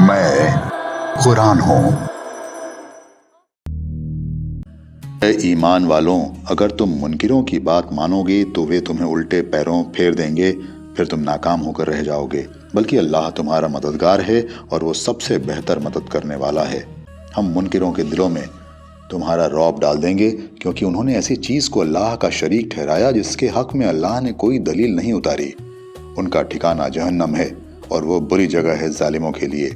मैं कुरान हूँ। ए ईमान वालों, अगर तुम मुनकिरों की बात मानोगे तो वे तुम्हें उल्टे पैरों फेर देंगे, फिर तुम नाकाम होकर रह जाओगे। बल्कि अल्लाह तुम्हारा मददगार है और वो सबसे बेहतर मदद करने वाला है। हम मुनकिरों के दिलों में तुम्हारा रौब डाल देंगे, क्योंकि उन्होंने ऐसी चीज़ को अल्लाह का शरीक ठहराया जिसके हक में अल्लाह ने कोई दलील नहीं उतारी। उनका ठिकाना जहन्नम है और वो बुरी जगह है जालिमों के लिए।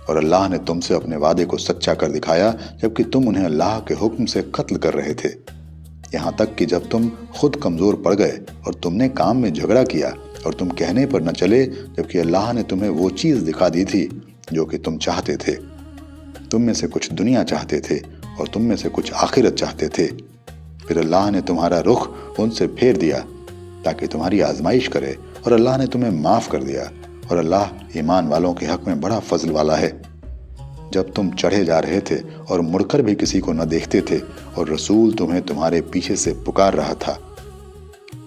और अल्लाह ने तुमसे अपने वादे को सच्चा कर दिखाया जबकि तुम उन्हें अल्लाह के हुक्म से कत्ल कर रहे थे, यहाँ तक कि जब तुम खुद कमज़ोर पड़ गए और तुमने काम में झगड़ा किया और तुम कहने पर न चले, जबकि अल्लाह ने तुम्हें वो चीज़ दिखा दी थी जो कि तुम चाहते थे। तुम में से कुछ दुनिया चाहते थे और तुम में से कुछ आखिरत चाहते थे। फिर अल्लाह ने तुम्हारा रुख उनसे फेर दिया ताकि तुम्हारी आजमाइश करे, और अल्लाह ने तुम्हें माफ़ कर दिया। और अल्लाह ईमान वालों के हक में बड़ा फजल वाला है। जब तुम चढ़े जा रहे थे और मुड़कर भी किसी को न देखते थे और रसूल तुम्हें तुम्हारे पीछे से पुकार रहा था,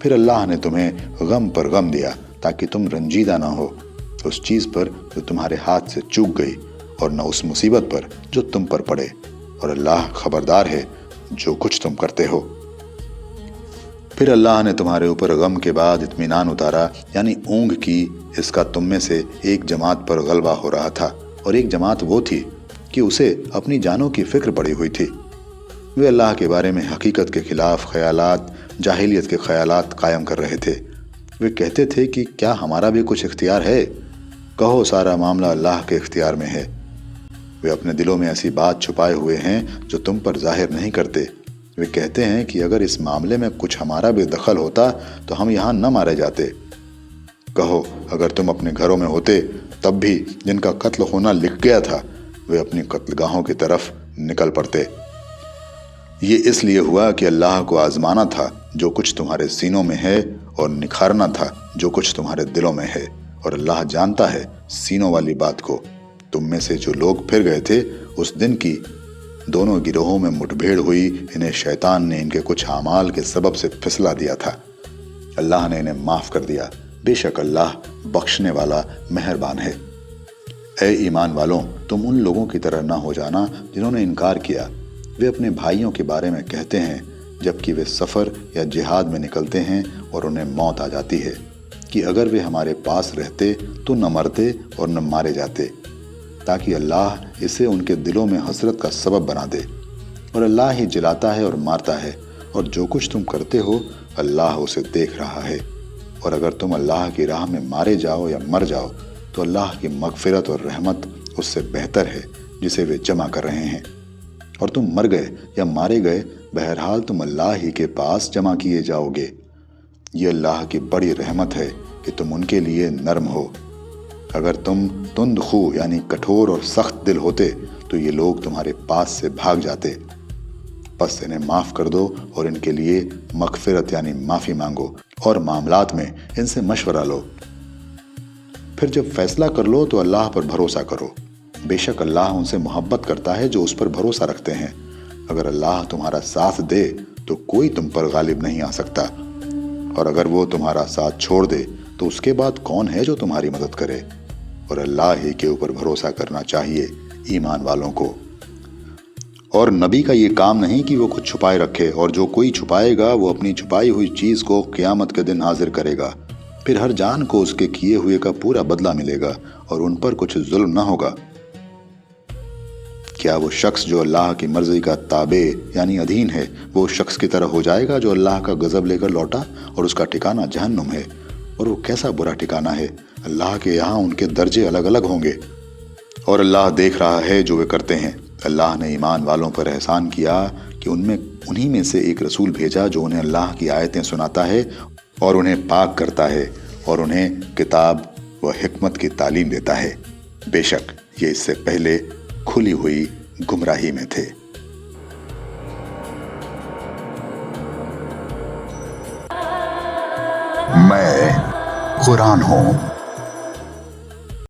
फिर अल्लाह ने तुम्हें गम पर गम दिया ताकि तुम रंजीदा ना हो उस चीज़ पर जो तुम्हारे हाथ से चूक गई, और न उस मुसीबत पर जो तुम पर पड़े। और अल्लाह खबरदार है जो कुछ तुम करते हो। फिर अल्लाह ने तुम्हारे ऊपर गम के बाद इत्मीनान उतारा, यानी ऊँघ की। इसका तुम में से एक जमात पर गलबा हो रहा था और एक जमात वो थी कि उसे अपनी जानों की फिक्र पड़ी हुई थी। वे अल्लाह के बारे में हकीकत के खिलाफ ख्यालात, जाहिलियत के ख्यालात कायम कर रहे थे। वे कहते थे कि क्या हमारा भी कुछ इख्तियार है? कहो, सारा मामला अल्लाह के इख्तियार में है। वे अपने दिलों में ऐसी बात छुपाए हुए हैं जो तुम पर जाहिर नहीं करते। वे कहते हैं कि अगर इस मामले में कुछ हमारा भी दखल होता तो हम यहाँ न मारे जाते। कहो, अगर तुम अपने घरों में होते तब भी जिनका कत्ल होना लिख गया था वे अपनी कत्लगाहों की तरफ निकल पड़ते। ये इसलिए हुआ कि अल्लाह को आजमाना था जो कुछ तुम्हारे सीनों में है और निखारना था जो कुछ तुम्हारे दिलों में है। और अल्लाह जानता है सीनों वाली बात को। तुम में से जो लोग फिर गए थे उस दिन की दोनों गिरोहों में मुठभेड़ हुई। इन्हें शैतान ने इनके कुछ आमाल के सबब से फिसला दिया था। अल्लाह ने इन्हें माफ़ कर दिया। बेशक अल्लाह बख्शने वाला मेहरबान है। ए ईमान वालों, तुम उन लोगों की तरह ना हो जाना जिन्होंने इनकार किया। वे अपने भाइयों के बारे में कहते हैं जबकि वे सफ़र या जिहाद में निकलते हैं और उन्हें मौत आ जाती है कि अगर वे हमारे पास रहते तो न मरते और न मारे जाते, ताकि अल्लाह इसे उनके दिलों में हसरत का सबब बना दे। और अल्लाह ही जिलाता है और मारता है, और जो कुछ तुम करते हो अल्लाह उसे देख रहा है। और अगर तुम अल्लाह की राह में मारे जाओ या मर जाओ तो अल्लाह की मगफिरत और रहमत उससे बेहतर है जिसे वे जमा कर रहे हैं। और तुम मर गए या मारे गए, बहरहाल तुम अल्लाह ही के पास जमा किए जाओगे। ये अल्लाह की बड़ी रहमत है कि तुम उनके लिए नरम हो। अगर तुम तुंद खू यानी कठोर और सख्त दिल होते तो ये लोग तुम्हारे पास से भाग जाते। बस इन्हें माफ़ कर दो और इनके लिए मगफिरत यानी माफ़ी मांगो, और मामलात में इनसे मशवरा लो। फिर जब फैसला कर लो तो अल्लाह पर भरोसा करो। बेशक अल्लाह उनसे मोहब्बत करता है जो उस पर भरोसा रखते हैं। अगर अल्लाह तुम्हारा साथ दे तो कोई तुम पर गालिब नहीं आ सकता, और अगर वो तुम्हारा साथ छोड़ दे तो उसके बाद कौन है जो तुम्हारी मदद करे? और अल्लाह ही के ऊपर भरोसा करना चाहिए ईमान वालों को। और नबी का ये काम नहीं कि वो कुछ छुपाए रखे, और जो कोई छुपाएगा वो अपनी छुपाई हुई चीज़ को क़यामत के दिन हाजिर करेगा। फिर हर जान को उसके किए हुए का पूरा बदला मिलेगा और उन पर कुछ जुल्म ना होगा। क्या वो शख्स जो अल्लाह की मर्जी का ताबे यानी अधीन है वो शख्स की तरह हो जाएगा जो अल्लाह का गज़ब लेकर लौटा और उसका ठिकाना जहन्नुम है? और वो कैसा बुरा ठिकाना है! अल्लाह के यहाँ उनके दर्जे अलग अलग होंगे, और अल्लाह देख रहा है जो वे करते हैं। अल्लाह ने ईमान वालों पर एहसान किया कि उन्हीं में से एक रसूल भेजा जो उन्हें अल्लाह की आयतें सुनाता है और उन्हें पाक करता है और उन्हें किताब व हिकमत की तालीम देता है। बेशक ये इससे पहले खुली हुई गुमराही में थे। मैं कुरान हूँ।